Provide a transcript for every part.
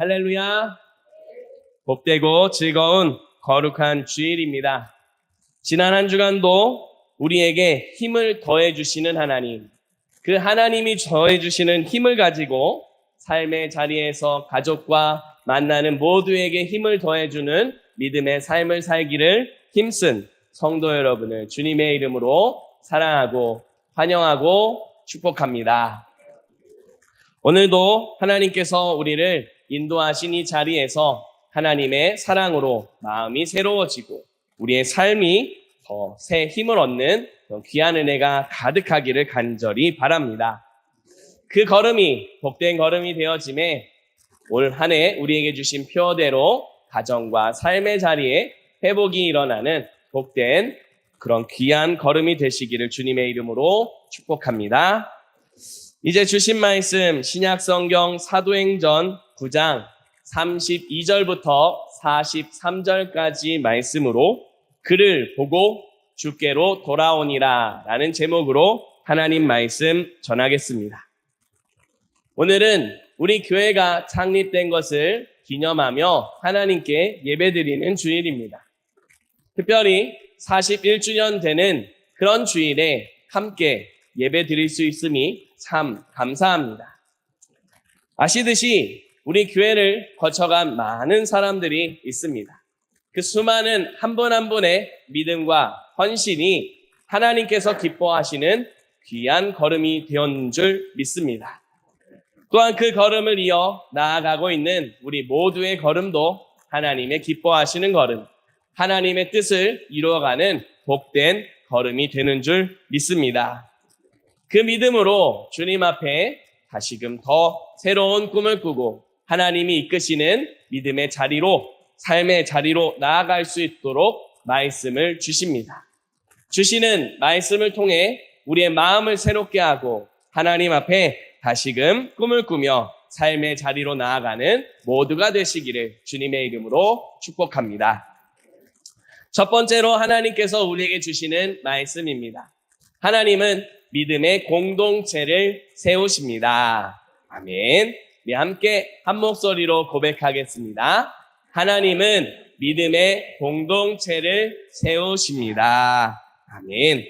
할렐루야. 복되고 즐거운 거룩한 주일입니다. 지난 한 주간도 우리에게 힘을 더해주시는 하나님, 그 하나님이 더해주시는 힘을 가지고 삶의 자리에서 가족과 만나는 모두에게 힘을 더해주는 믿음의 삶을 살기를 힘쓴 성도 여러분을 주님의 이름으로 사랑하고 환영하고 축복합니다. 오늘도 하나님께서 우리를 인도하신 이 자리에서 하나님의 사랑으로 마음이 새로워지고 우리의 삶이 더 새 힘을 얻는 귀한 은혜가 가득하기를 간절히 바랍니다. 그 걸음이 복된 걸음이 되어짐에 올 한 해 우리에게 주신 표대로 가정과 삶의 자리에 회복이 일어나는 복된 그런 귀한 걸음이 되시기를 주님의 이름으로 축복합니다. 이제 주신 말씀 신약성경 사도행전 9장 32절부터 43절까지 말씀으로 그를 보고 주께로 돌아오니라 라는 제목으로 하나님 말씀 전하겠습니다. 오늘은 우리 교회가 창립된 것을 기념하며 하나님께 예배드리는 주일입니다. 특별히 41주년 되는 그런 주일에 함께 예배드릴 수 있음이 참 감사합니다. 아시듯이 우리 교회를 거쳐간 많은 사람들이 있습니다. 그 수많은 한 분 한 분의 믿음과 헌신이 하나님께서 기뻐하시는 귀한 걸음이 되었는 줄 믿습니다. 또한 그 걸음을 이어 나아가고 있는 우리 모두의 걸음도 하나님의 기뻐하시는 걸음, 하나님의 뜻을 이루어가는 복된 걸음이 되는 줄 믿습니다. 그 믿음으로 주님 앞에 다시금 더 새로운 꿈을 꾸고 하나님이 이끄시는 믿음의 자리로, 삶의 자리로 나아갈 수 있도록 말씀을 주십니다. 주시는 말씀을 통해 우리의 마음을 새롭게 하고 하나님 앞에 다시금 꿈을 꾸며 삶의 자리로 나아가는 모두가 되시기를 주님의 이름으로 축복합니다. 첫 번째로 하나님께서 우리에게 주시는 말씀입니다. 하나님은 믿음의 공동체를 세우십니다. 아멘. 우리 함께 한 목소리로 고백하겠습니다. 하나님은 믿음의 공동체를 세우십니다. 아멘.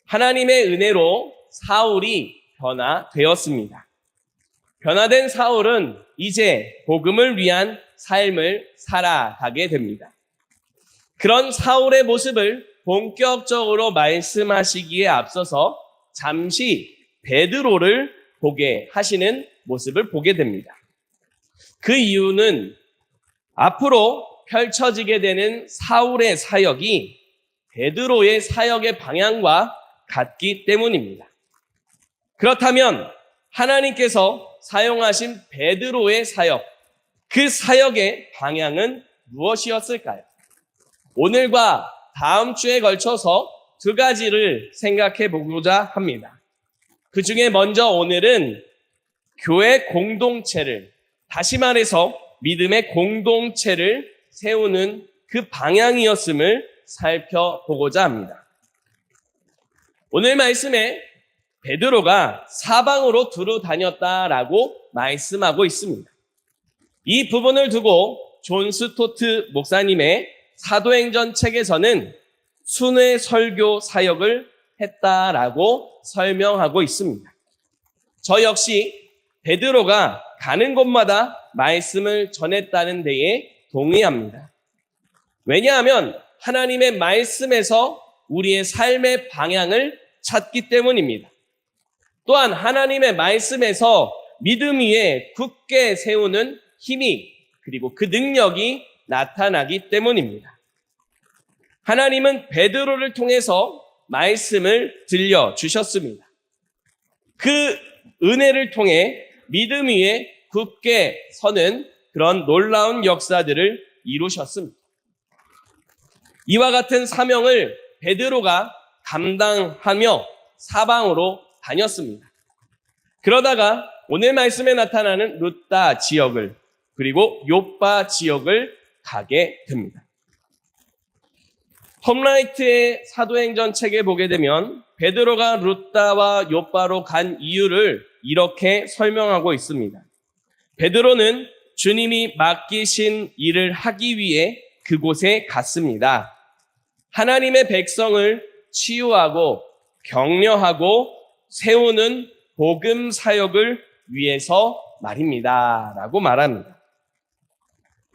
하나님의 은혜로 사울이 변화되었습니다. 변화된 사울은 이제 복음을 위한 삶을 살아가게 됩니다. 그런 사울의 모습을 본격적으로 말씀하시기에 앞서서 잠시 베드로를 보게 하시는 모습을 보게 됩니다. 그 이유는 앞으로 펼쳐지게 되는 사울의 사역이 베드로의 사역의 방향과 같기 때문입니다. 그렇다면 하나님께서 사용하신 베드로의 사역, 그 사역의 방향은 무엇이었을까요? 오늘과 다음 주에 걸쳐서 두 가지를 생각해 보고자 합니다. 그 중에 먼저 오늘은 교회 공동체를, 다시 말해서 믿음의 공동체를 세우는 그 방향이었음을 살펴보고자 합니다. 오늘 말씀에 베드로가 사방으로 두루 다녔다라고 말씀하고 있습니다. 이 부분을 두고 존 스토트 목사님의 사도행전 책에서는 순회 설교 사역을 했다라고 설명하고 있습니다. 저 역시 베드로가 가는 곳마다 말씀을 전했다는 데에 동의합니다. 왜냐하면 하나님의 말씀에서 우리의 삶의 방향을 찾기 때문입니다. 또한 하나님의 말씀에서 믿음 위에 굳게 세우는 힘이 그리고 그 능력이 나타나기 때문입니다. 하나님은 베드로를 통해서 말씀을 들려주셨습니다. 그 은혜를 통해 믿음 위에 굳게 서는 그런 놀라운 역사들을 이루셨습니다. 이와 같은 사명을 베드로가 감당하며 사방으로 다녔습니다. 그러다가 오늘 말씀에 나타나는 루다 지역을 그리고 요빠 지역을 가게 됩니다. 톰 라이트의 사도행전 책에 보게 되면 베드로가 루다와 요빠로 간 이유를 이렇게 설명하고 있습니다. 베드로는 주님이 맡기신 일을 하기 위해 그곳에 갔습니다. 하나님의 백성을 치유하고 격려하고 세우는 복음 사역을 위해서 말입니다. 라고 말합니다.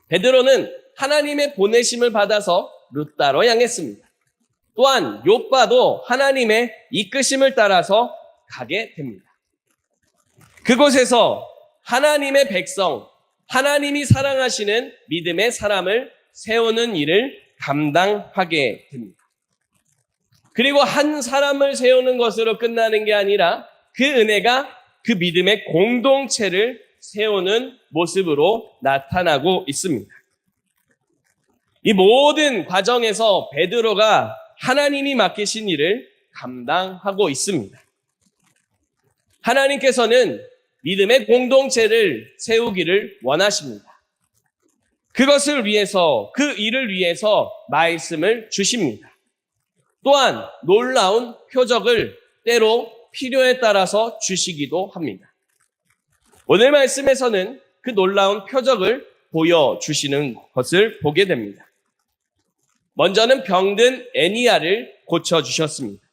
베드로는 하나님의 보내심을 받아서 룻다로 향했습니다. 또한 욥바도 하나님의 이끄심을 따라서 가게 됩니다. 그곳에서 하나님의 백성, 하나님이 사랑하시는 믿음의 사람을 세우는 일을 감당하게 됩니다. 그리고 한 사람을 세우는 것으로 끝나는 게 아니라 그 은혜가 그 믿음의 공동체를 세우는 모습으로 나타나고 있습니다. 이 모든 과정에서 베드로가 하나님이 맡기신 일을 감당하고 있습니다. 하나님께서는 믿음의 공동체를 세우기를 원하십니다. 그것을 위해서, 그 일을 위해서 말씀을 주십니다. 또한 놀라운 표적을 때로 필요에 따라서 주시기도 합니다. 오늘 말씀에서는 그 놀라운 표적을 보여주시는 것을 보게 됩니다. 먼저는 병든 애니야를 고쳐주셨습니다.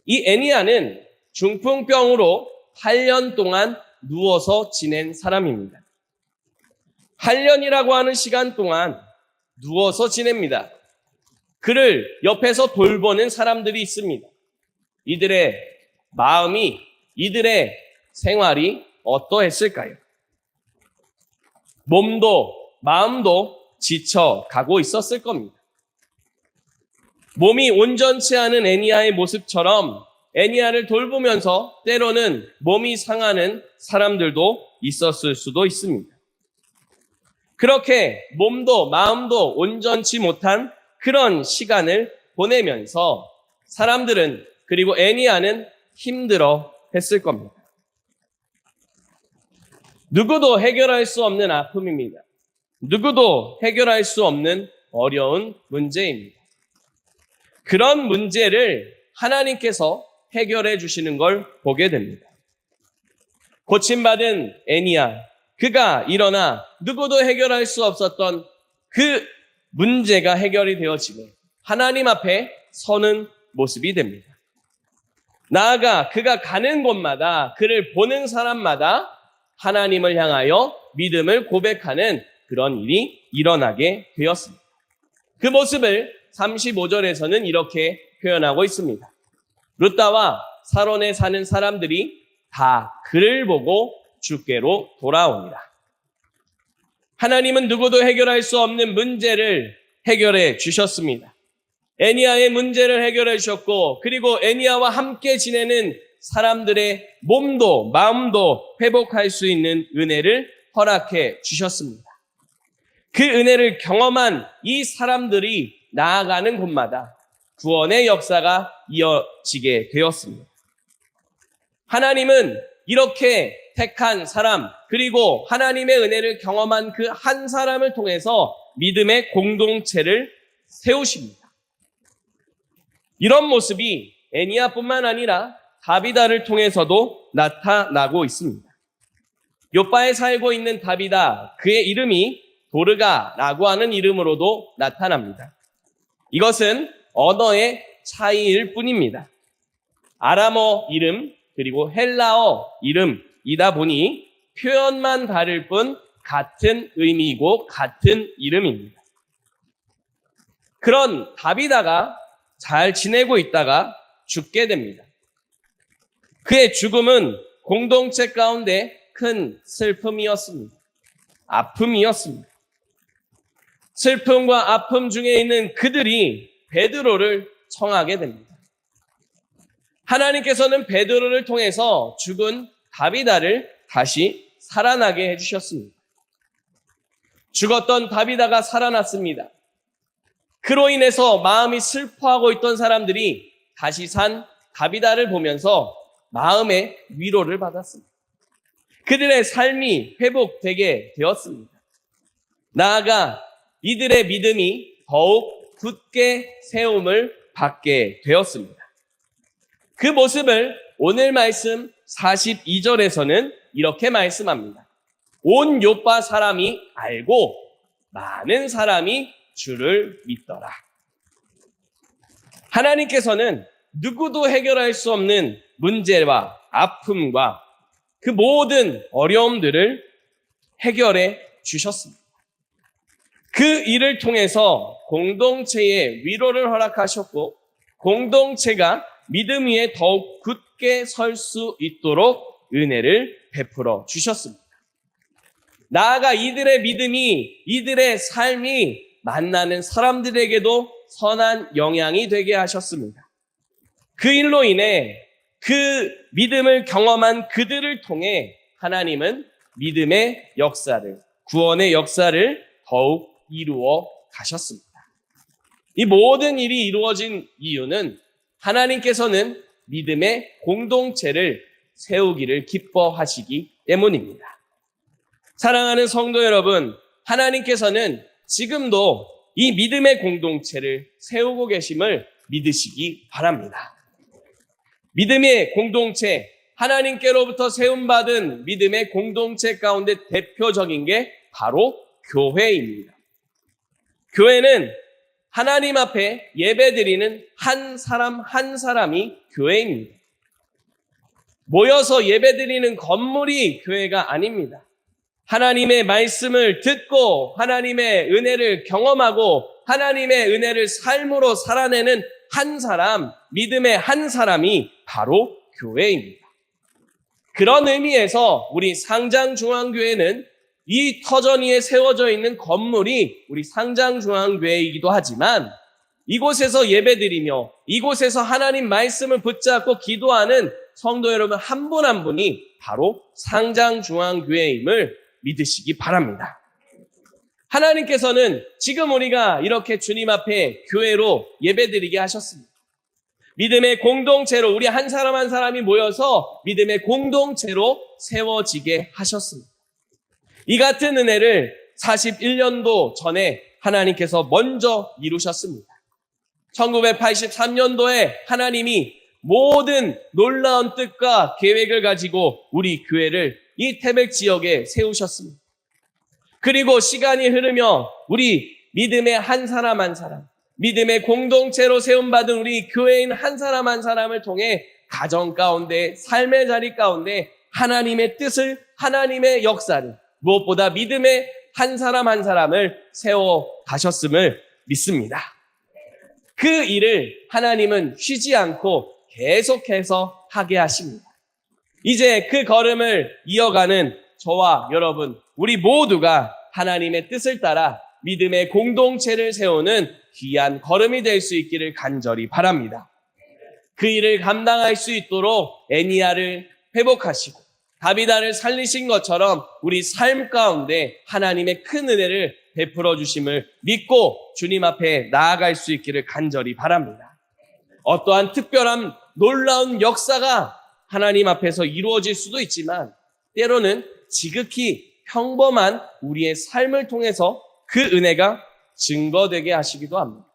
이 애니야는 중풍병으로 8년 동안 누워서 지낸 사람입니다. 8년이라고 하는 시간 동안 누워서 지냅니다. 그를 옆에서 돌보는 사람들이 있습니다. 이들의 마음이, 이들의 생활이 어떠했을까요? 몸도 마음도 지쳐가고 있었을 겁니다. 몸이 온전치 않은 애니야의 모습처럼 애니야를 돌보면서 때로는 몸이 상하는 사람들도 있었을 수도 있습니다. 그렇게 몸도 마음도 온전치 못한 그런 시간을 보내면서 사람들은, 그리고 애니야는 힘들어 했을 겁니다. 누구도 해결할 수 없는 아픔입니다. 누구도 해결할 수 없는 어려운 문제입니다. 그런 문제를 하나님께서 해결해 주시는 걸 보게 됩니다. 고침받은 애니야, 그가 일어나 누구도 해결할 수 없었던 그 문제가 해결이 되어지며 하나님 앞에 서는 모습이 됩니다. 나아가 그가 가는 곳마다, 그를 보는 사람마다 하나님을 향하여 믿음을 고백하는 그런 일이 일어나게 되었습니다. 그 모습을 35절에서는 이렇게 표현하고 있습니다. 룻다와 사론에 사는 사람들이 다 그를 보고 주께로 돌아옵니다. 하나님은 누구도 해결할 수 없는 문제를 해결해 주셨습니다. 애니야의 문제를 해결해 주셨고, 그리고 애니야와 함께 지내는 사람들의 몸도 마음도 회복할 수 있는 은혜를 허락해 주셨습니다. 그 은혜를 경험한 이 사람들이 나아가는 곳마다 구원의 역사가 이어지게 되었습니다. 하나님은 이렇게 택한 사람, 그리고 하나님의 은혜를 경험한 그 한 사람을 통해서 믿음의 공동체를 세우십니다. 이런 모습이 애니야뿐만 아니라 다비다를 통해서도 나타나고 있습니다. 욥바에 살고 있는 다비다, 그의 이름이 도르가라고 하는 이름으로도 나타납니다. 이것은 언어의 차이일 뿐입니다. 아람어 이름 그리고 헬라어 이름이다 보니 표현만 다를 뿐 같은 의미이고 같은 이름입니다. 그런 다비다가 잘 지내고 있다가 죽게 됩니다. 그의 죽음은 공동체 가운데 큰 슬픔이었습니다. 아픔이었습니다. 슬픔과 아픔 중에 있는 그들이 베드로를 청하게 됩니다. 하나님께서는 베드로를 통해서 죽은 다비다를 다시 살아나게 해주셨습니다. 죽었던 다비다가 살아났습니다. 그로 인해서 마음이 슬퍼하고 있던 사람들이 다시 산 다비다를 보면서 마음의 위로를 받았습니다. 그들의 삶이 회복되게 되었습니다. 나아가 이들의 믿음이 더욱 굳게 세움을 받게 되었습니다. 그 모습을 오늘 말씀 42절에서는 이렇게 말씀합니다. 온 요파 사람이 알고 많은 사람이 주를 믿더라. 하나님께서는 누구도 해결할 수 없는 문제와 아픔과 그 모든 어려움들을 해결해 주셨습니다. 그 일을 통해서 공동체의 위로를 허락하셨고 공동체가 믿음 위에 더욱 굳게 설 수 있도록 은혜를 베풀어 주셨습니다. 나아가 이들의 믿음이, 이들의 삶이 만나는 사람들에게도 선한 영향이 되게 하셨습니다. 그 일로 인해 그 믿음을 경험한 그들을 통해 하나님은 믿음의 역사를, 구원의 역사를 더욱 이루어 가셨습니다. 이 모든 일이 이루어진 이유는 하나님께서는 믿음의 공동체를 세우기를 기뻐하시기 때문입니다. 사랑하는 성도 여러분, 하나님께서는 지금도 이 믿음의 공동체를 세우고 계심을 믿으시기 바랍니다. 믿음의 공동체, 하나님께로부터 세움받은 믿음의 공동체 가운데 대표적인 게 바로 교회입니다. 교회는 하나님 앞에 예배드리는 한 사람 한 사람이 교회입니다. 모여서 예배드리는 건물이 교회가 아닙니다. 하나님의 말씀을 듣고 하나님의 은혜를 경험하고 하나님의 은혜를 삶으로 살아내는 한 사람, 믿음의 한 사람이 바로 교회입니다. 그런 의미에서 우리 상장중앙교회는 이 터전 위에 세워져 있는 건물이 우리 상장중앙교회이기도 하지만 이곳에서 예배드리며 이곳에서 하나님 말씀을 붙잡고 기도하는 성도 여러분 한 분 한 분이 바로 상장중앙교회임을 믿으시기 바랍니다. 하나님께서는 지금 우리가 이렇게 주님 앞에 교회로 예배드리게 하셨습니다. 믿음의 공동체로 우리 한 사람 한 사람이 모여서 믿음의 공동체로 세워지게 하셨습니다. 이 같은 은혜를 41년도 전에 하나님께서 먼저 이루셨습니다. 1983년도에 하나님이 모든 놀라운 뜻과 계획을 가지고 우리 교회를 이 태백 지역에 세우셨습니다. 그리고 시간이 흐르며 우리 믿음의 한 사람 한 사람, 믿음의 공동체로 세움받은 우리 교회인 한 사람 한 사람을 통해 가정 가운데, 삶의 자리 가운데 하나님의 뜻을, 하나님의 역사를, 무엇보다 믿음의 한 사람 한 사람을 세워 가셨음을 믿습니다. 그 일을 하나님은 쉬지 않고 계속해서 하게 하십니다. 이제 그 걸음을 이어가는 저와 여러분, 우리 모두가 하나님의 뜻을 따라 믿음의 공동체를 세우는 귀한 걸음이 될 수 있기를 간절히 바랍니다. 그 일을 감당할 수 있도록 애니야를 회복하시고 다비다를 살리신 것처럼 우리 삶 가운데 하나님의 큰 은혜를 베풀어 주심을 믿고 주님 앞에 나아갈 수 있기를 간절히 바랍니다. 어떠한 특별한 놀라운 역사가 하나님 앞에서 이루어질 수도 있지만 때로는 지극히 평범한 우리의 삶을 통해서 그 은혜가 증거되게 하시기도 합니다.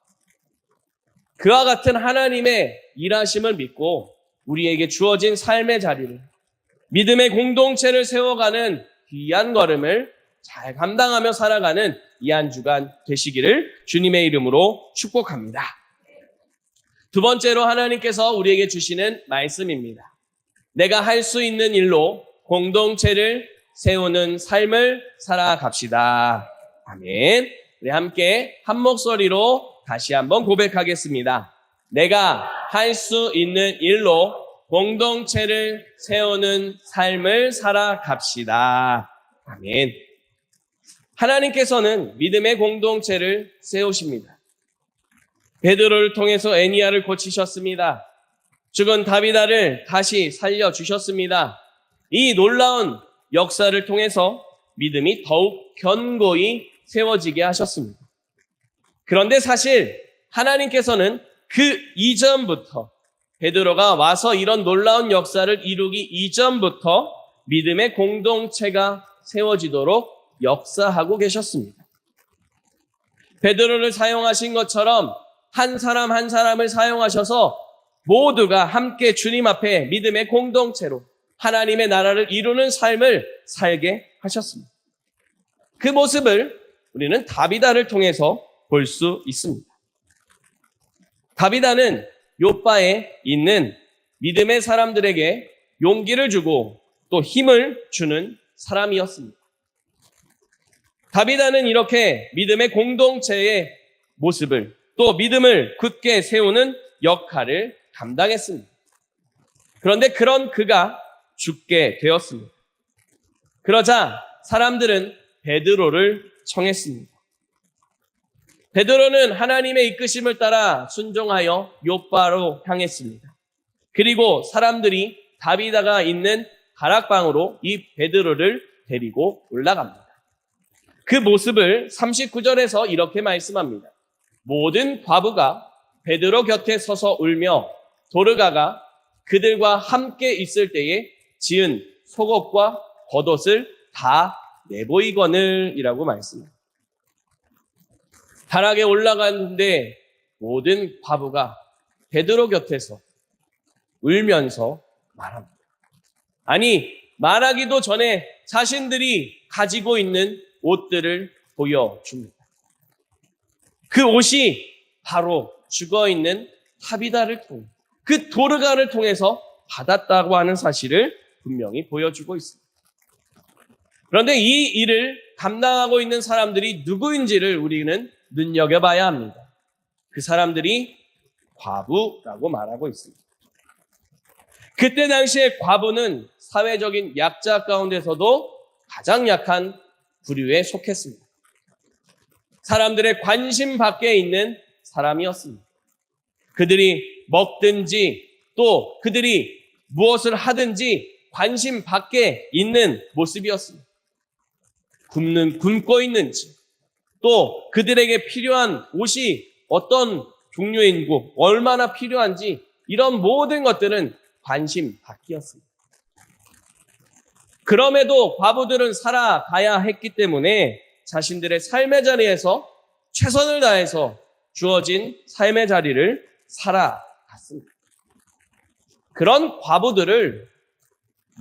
그와 같은 하나님의 일하심을 믿고 우리에게 주어진 삶의 자리를 믿음의 공동체를 세워가는 귀한 걸음을 잘 감당하며 살아가는 이 한 주간 되시기를 주님의 이름으로 축복합니다. 두 번째로 하나님께서 우리에게 주시는 말씀입니다. 내가 할 수 있는 일로 공동체를 세우는 삶을 살아갑시다. 아멘. 우리 함께 한 목소리로 다시 한번 고백하겠습니다. 내가 할 수 있는 일로 공동체를 세우는 삶을 살아갑시다. 아멘. 하나님께서는 믿음의 공동체를 세우십니다. 베드로를 통해서 애니야를 고치셨습니다. 죽은 다비다를 다시 살려주셨습니다. 이 놀라운 역사를 통해서 믿음이 더욱 견고히 세워지게 하셨습니다. 그런데 사실 하나님께서는 그 이전부터 베드로가 와서 이런 놀라운 역사를 이루기 이전부터 믿음의 공동체가 세워지도록 역사하고 계셨습니다. 베드로를 사용하신 것처럼 한 사람 한 사람을 사용하셔서 모두가 함께 주님 앞에 믿음의 공동체로 하나님의 나라를 이루는 삶을 살게 하셨습니다. 그 모습을 우리는 다비다를 통해서 볼 수 있습니다. 다비다는 요바에 있는 믿음의 사람들에게 용기를 주고 또 힘을 주는 사람이었습니다. 다비다는 이렇게 믿음의 공동체의 모습을 또 믿음을 굳게 세우는 역할을 감당했습니다. 그런데 그런 그가 죽게 되었습니다. 그러자 사람들은 베드로를 청했습니다. 베드로는 하나님의 이끄심을 따라 순종하여 요바로 향했습니다. 그리고 사람들이 다비다가 있는 다락방으로 이 베드로를 데리고 올라갑니다. 그 모습을 39절에서 이렇게 말씀합니다. 모든 과부가 베드로 곁에 서서 울며 도르가가 그들과 함께 있을 때에 지은 속옷과 겉옷을 다 내보이거늘 이라고 말씀합니다. 다락에 올라갔는데 모든 과부가 베드로 곁에서 울면서 말합니다. 아니, 말하기도 전에 자신들이 가지고 있는 옷들을 보여줍니다. 그 옷이 바로 죽어있는 다비다를 통해 그 도르가를 통해서 받았다고 하는 사실을 분명히 보여주고 있습니다. 그런데 이 일을 감당하고 있는 사람들이 누구인지를 우리는 눈여겨봐야 합니다. 그 사람들이 과부라고 말하고 있습니다. 그때 당시에 과부는 사회적인 약자 가운데서도 가장 약한 부류에 속했습니다. 사람들의 관심 밖에 있는 사람이었습니다. 그들이 먹든지 또 그들이 무엇을 하든지 관심 밖에 있는 모습이었습니다. 굶고 있는지 또 그들에게 필요한 옷이 어떤 종류인고 얼마나 필요한지 이런 모든 것들은 관심 밖이었습니다. 그럼에도 과부들은 살아가야 했기 때문에 자신들의 삶의 자리에서 최선을 다해서 주어진 삶의 자리를 살아갔습니다. 그런 과부들을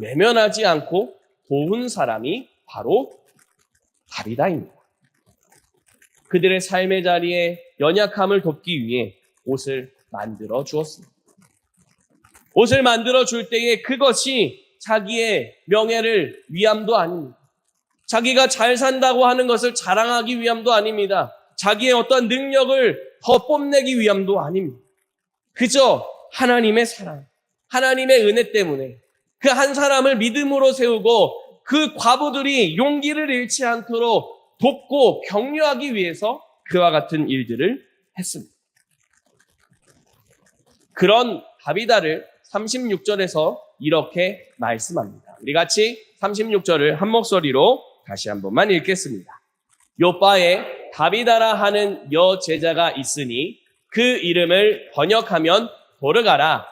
외면하지 않고 도운 사람이 바로 다비다입니다. 그들의 삶의 자리에 연약함을 돕기 위해 옷을 만들어 주었습니다. 옷을 만들어 줄 때에 그것이 자기의 명예를 위함도 아닙니다. 자기가 잘 산다고 하는 것을 자랑하기 위함도 아닙니다. 자기의 어떤 능력을 더 뽐내기 위함도 아닙니다. 그저 하나님의 사랑, 하나님의 은혜 때문에 그 한 사람을 믿음으로 세우고 그 과부들이 용기를 잃지 않도록 돕고 격려하기 위해서 그와 같은 일들을 했습니다. 그런 다비다를 36절에서 이렇게 말씀합니다. 우리 같이 36절을 한 목소리로 다시 한 번만 읽겠습니다. 요바에 다비다라 하는 여제자가 있으니 그 이름을 번역하면 도르가라.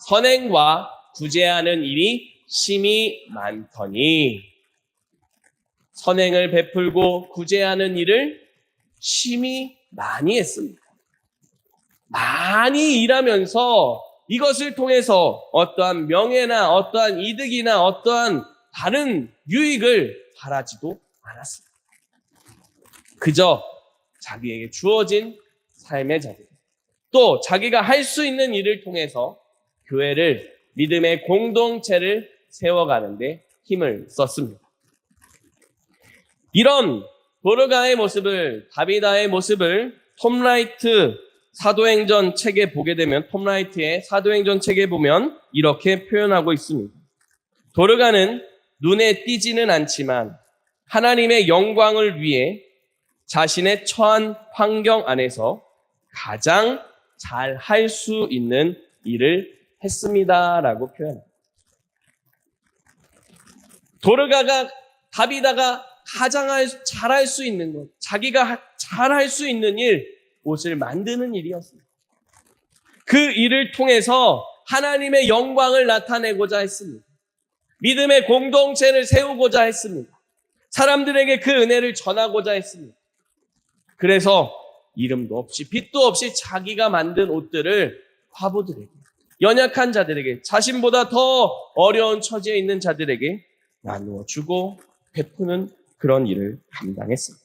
선행과 구제하는 일이 심히 많더니 선행을 베풀고 구제하는 일을 심히 많이 했습니다. 많이 일하면서 이것을 통해서 어떠한 명예나 어떠한 이득이나 어떠한 다른 유익을 바라지도 않았습니다. 그저 자기에게 주어진 삶의 자리, 또 자기가 할 수 있는 일을 통해서 교회를, 믿음의 공동체를 세워가는데 힘을 썼습니다. 이런 도르가의 모습을, 다비다의 모습을 톰 라이트 사도행전 책에 보게 되면, 톰 라이트의 사도행전 책에 보면 이렇게 표현하고 있습니다. 도르가는 눈에 띄지는 않지만 하나님의 영광을 위해 자신의 처한 환경 안에서 가장 잘 할 수 있는 일을 했습니다라고 표현합니다. 도르가가, 다비다가 가장 잘할 수 있는 것, 자기가 잘할 수 있는 일, 옷을 만드는 일이었습니다. 그 일을 통해서 하나님의 영광을 나타내고자 했습니다. 믿음의 공동체를 세우고자 했습니다. 사람들에게 그 은혜를 전하고자 했습니다. 그래서 이름도 없이 빚도 없이 자기가 만든 옷들을 과부들에게, 연약한 자들에게, 자신보다 더 어려운 처지에 있는 자들에게 나누어 주고 베푸는 그런 일을 감당했습니다.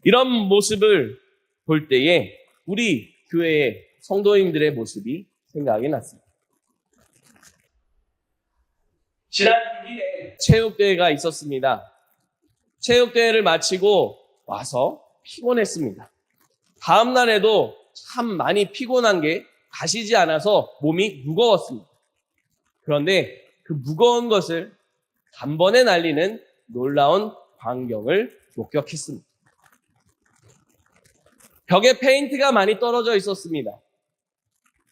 이런 모습을 볼 때에 우리 교회의 성도님들의 모습이 생각이 났습니다. 지난 6일에 체육대회가 있었습니다. 체육대회를 마치고 와서 피곤했습니다. 다음 날에도 참 많이 피곤한 게 가시지 않아서 몸이 무거웠습니다. 그런데 그 무거운 것을 단번에 날리는 놀라운 광경을 목격했습니다. 벽에 페인트가 많이 떨어져 있었습니다.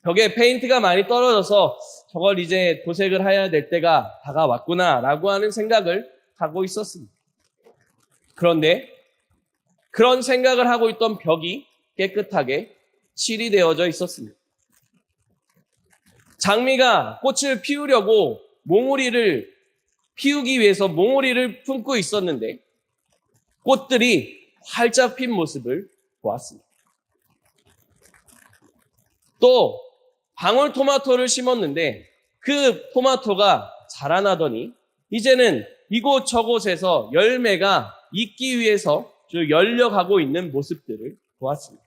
벽에 페인트가 많이 떨어져서 저걸 이제 도색을 해야 될 때가 다가왔구나라고 하는 생각을 하고 있었습니다. 그런데 그런 생각을 하고 있던 벽이 깨끗하게 칠이 되어져 있었습니다. 장미가 꽃을 피우려고 몽우리를 피우기 위해서 몽우리를 품고 있었는데 꽃들이 활짝 핀 모습을 보았습니다. 또 방울토마토를 심었는데 그 토마토가 자라나더니 이제는 이곳저곳에서 열매가 있기 위해서 열려가고 있는 모습들을 보았습니다.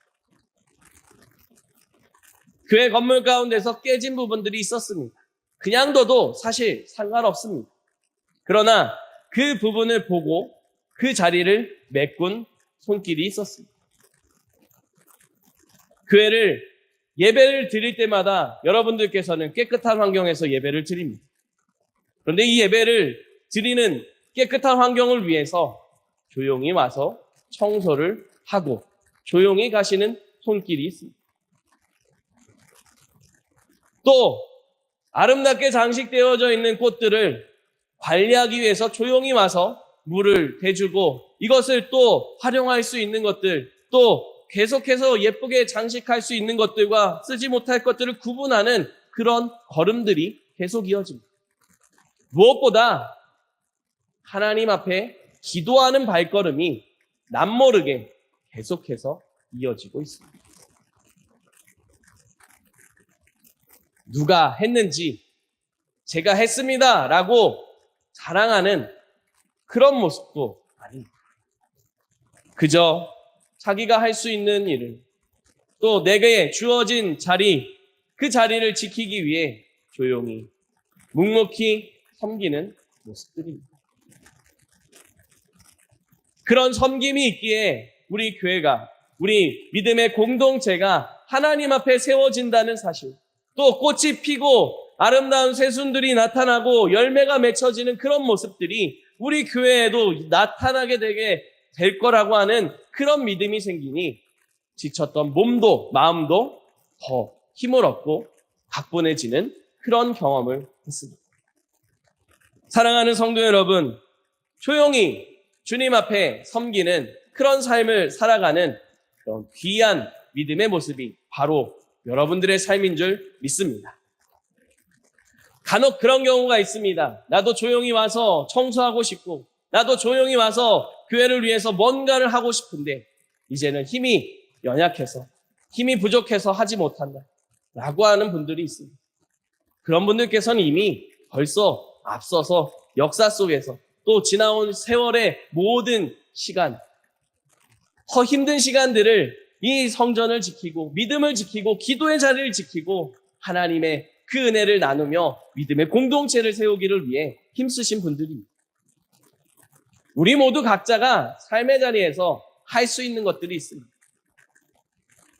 교회 건물 가운데서 깨진 부분들이 있었습니다. 그냥 둬도 사실 상관없습니다. 그러나 그 부분을 보고 그 자리를 메꾼 손길이 있었습니다. 교회를 예배를 드릴 때마다 여러분들께서는 깨끗한 환경에서 예배를 드립니다. 그런데 이 예배를 드리는 깨끗한 환경을 위해서 조용히 와서 청소를 하고 조용히 가시는 손길이 있습니다. 또 아름답게 장식되어져 있는 꽃들을 관리하기 위해서 조용히 와서 물을 대주고 이것을 또 활용할 수 있는 것들, 또 계속해서 예쁘게 장식할 수 있는 것들과 쓰지 못할 것들을 구분하는 그런 걸음들이 계속 이어집니다. 무엇보다 하나님 앞에 기도하는 발걸음이 남모르게 계속해서 이어지고 있습니다. 누가 했는지 제가 했습니다 라고 자랑하는 그런 모습도 아닙니다. 그저 자기가 할 수 있는 일을 또 내게 주어진 자리, 그 자리를 지키기 위해 조용히 묵묵히 섬기는 모습들입니다. 그런 섬김이 있기에 우리 교회가, 우리 믿음의 공동체가 하나님 앞에 세워진다는 사실, 또 꽃이 피고 아름다운 새순들이 나타나고 열매가 맺혀지는 그런 모습들이 우리 교회에도 나타나게 되게 될 거라고 하는 그런 믿음이 생기니 지쳤던 몸도 마음도 더 힘을 얻고 가뿐해지는 그런 경험을 했습니다. 사랑하는 성도 여러분, 조용히 주님 앞에 섬기는 그런 삶을 살아가는 그런 귀한 믿음의 모습이 바로 여러분들의 삶인 줄 믿습니다. 간혹 그런 경우가 있습니다. 나도 조용히 와서 청소하고 싶고 나도 조용히 와서 교회를 위해서 뭔가를 하고 싶은데 이제는 힘이 연약해서 힘이 부족해서 하지 못한다 라고 하는 분들이 있습니다. 그런 분들께서는 이미 벌써 앞서서 역사 속에서 또 지나온 세월의 모든 시간, 더 힘든 시간들을 이 성전을 지키고 믿음을 지키고 기도의 자리를 지키고 하나님의 그 은혜를 나누며 믿음의 공동체를 세우기를 위해 힘쓰신 분들입니다. 우리 모두 각자가 삶의 자리에서 할 수 있는 것들이 있습니다.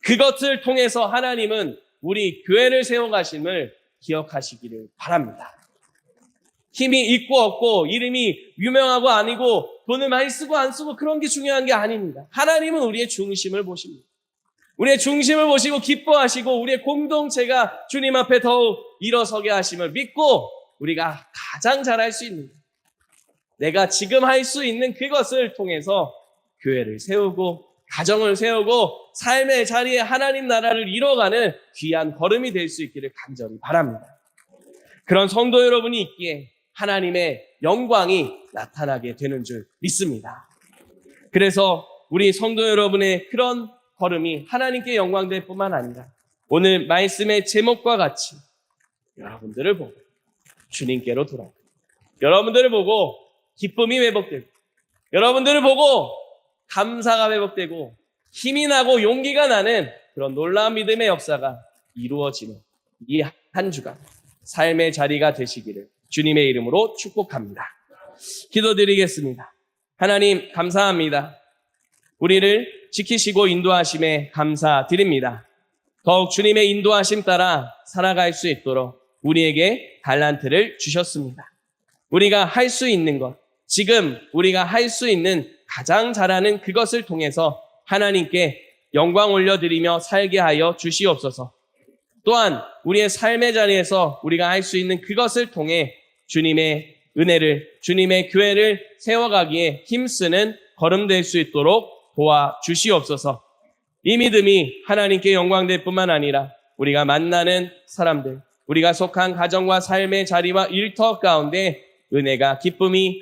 그것을 통해서 하나님은 우리 교회를 세워가심을 기억하시기를 바랍니다. 힘이 있고 없고 이름이 유명하고 아니고 돈을 많이 쓰고 안 쓰고 그런 게 중요한 게 아닙니다. 하나님은 우리의 중심을 보십니다. 우리의 중심을 보시고 기뻐하시고 우리의 공동체가 주님 앞에 더욱 일어서게 하심을 믿고 우리가 가장 잘할 수 있는 내가 지금 할 수 있는 그것을 통해서 교회를 세우고 가정을 세우고 삶의 자리에 하나님 나라를 이뤄가는 귀한 걸음이 될 수 있기를 간절히 바랍니다. 그런 성도 여러분이 있기에 하나님의 영광이 나타나게 되는 줄 믿습니다. 그래서 우리 성도 여러분의 그런 걸음이 하나님께 영광될 뿐만 아니라 오늘 말씀의 제목과 같이 여러분들을 보고 주님께로 돌아옵니다. 여러분들을 보고 기쁨이 회복되고 여러분들을 보고 감사가 회복되고 힘이 나고 용기가 나는 그런 놀라운 믿음의 역사가 이루어지는 이 한 주간 삶의 자리가 되시기를 주님의 이름으로 축복합니다. 기도드리겠습니다. 하나님 감사합니다. 우리를 지키시고 인도하심에 감사드립니다. 더욱 주님의 인도하심 따라 살아갈 수 있도록 우리에게 달란트를 주셨습니다. 우리가 할 수 있는 것, 지금 우리가 할 수 있는 가장 잘하는 그것을 통해서 하나님께 영광 올려드리며 살게 하여 주시옵소서. 또한 우리의 삶의 자리에서 우리가 할 수 있는 그것을 통해 주님의 은혜를, 주님의 교회를 세워가기에 힘쓰는 걸음 될 수 있도록 도와주시옵소서. 이 믿음이 하나님께 영광될 뿐만 아니라 우리가 만나는 사람들, 우리가 속한 가정과 삶의 자리와 일터 가운데 은혜가, 기쁨이,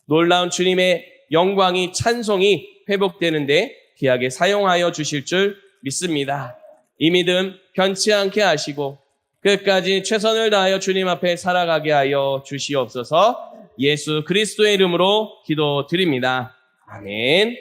놀라운 주님의 영광이, 찬송이 회복되는데 귀하게 사용하여 주실 줄 믿습니다. 이 믿음 변치 않게 하시고 끝까지 최선을 다하여 주님 앞에 살아가게 하여 주시옵소서. 예수 그리스도의 이름으로 기도드립니다. 아멘.